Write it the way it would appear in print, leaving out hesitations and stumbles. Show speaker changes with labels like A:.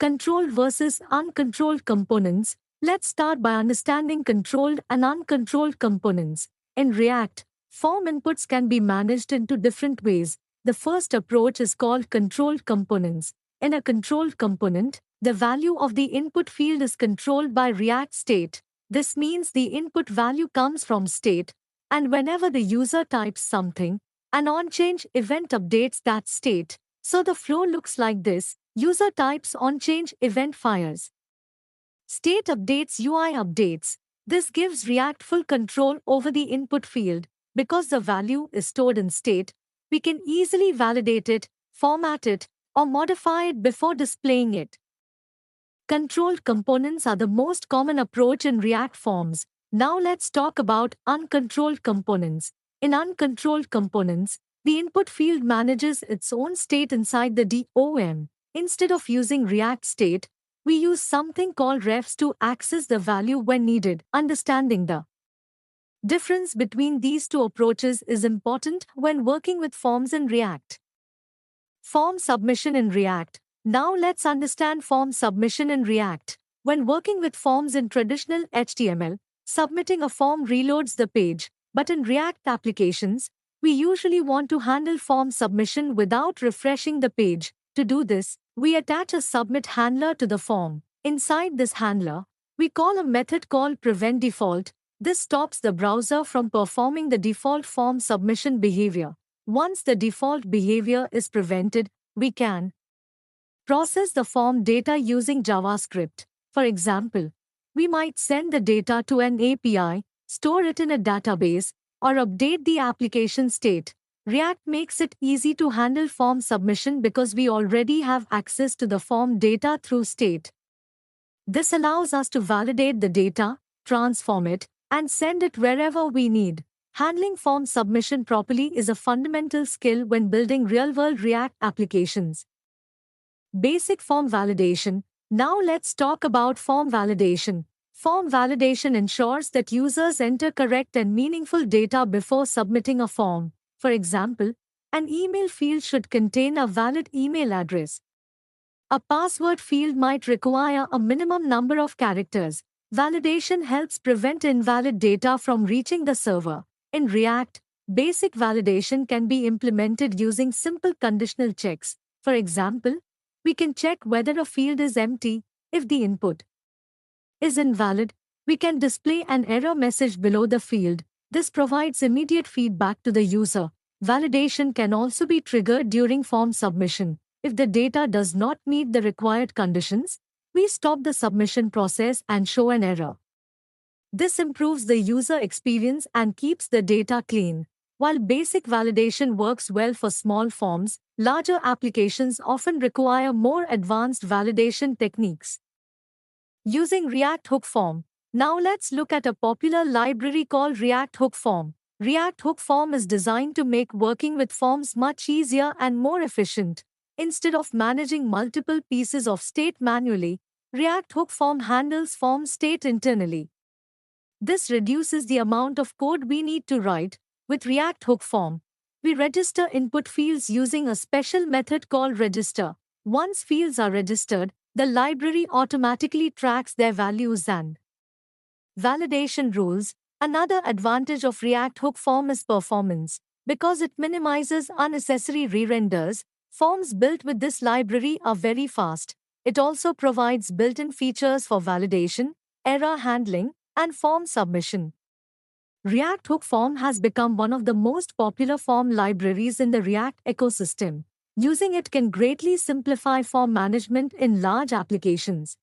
A: Controlled versus uncontrolled components. Let's start by understanding controlled and uncontrolled components. In React, form inputs can be managed in two different ways. The first approach is called controlled components. In a controlled component, the value of the input field is controlled by React state. This means the input value comes from state, and whenever the user types something, an onChange event updates that state. So the flow looks like this. User types onChange event fires. State updates UI updates. This gives React full control over the input field. Because the value is stored in state, we can easily validate it, format it, or modify it before displaying it. Controlled components are the most common approach in React forms. Now let's talk about uncontrolled components. In uncontrolled components, the input field manages its own state inside the DOM. Instead of using React state, we use something called refs to access the value when needed. Understanding the difference between these two approaches is important when working with forms in React. Form submission in React. Now let's understand form submission in React. When working with forms in traditional HTML, submitting a form reloads the page, but in React applications, we usually want to handle form submission without refreshing the page. To do this, we attach a submit handler to the form. Inside this handler, we call a method called preventDefault. This stops the browser from performing the default form submission behavior. Once the default behavior is prevented, we can process the form data using JavaScript. For example, we might send the data to an API, store it in a database, or update the application state. React makes it easy to handle form submission because we already have access to the form data through state. This allows us to validate the data, transform it, and send it wherever we need. Handling form submission properly is a fundamental skill when building real-world React applications. Basic form validation. Now let's talk about form validation. Form validation ensures that users enter correct and meaningful data before submitting a form. For example, an email field should contain a valid email address. A password field might require a minimum number of characters. Validation helps prevent invalid data from reaching the server. In React, basic validation can be implemented using simple conditional checks. For example, we can check whether a field is empty. If the input is invalid, we can display an error message below the field. This provides immediate feedback to the user. Validation can also be triggered during form submission. If the data does not meet the required conditions, we stop the submission process and show an error. This improves the user experience and keeps the data clean. While basic validation works well for small forms, larger applications often require more advanced validation techniques. Using React Hook Form. Now let's look at a popular library called React Hook Form. React Hook Form is designed to make working with forms much easier and more efficient. Instead of managing multiple pieces of state manually, React Hook Form handles form state internally. This reduces the amount of code we need to write. With React Hook Form, we register input fields using a special method called register. Once fields are registered, the library automatically tracks their values and validation rules. Another advantage of React Hook Form is performance. Because it minimizes unnecessary re-renders, forms built with this library are very fast. It also provides built-in features for validation, error handling, and form submission. React Hook Form has become one of the most popular form libraries in the React ecosystem. Using it can greatly simplify form management in large applications.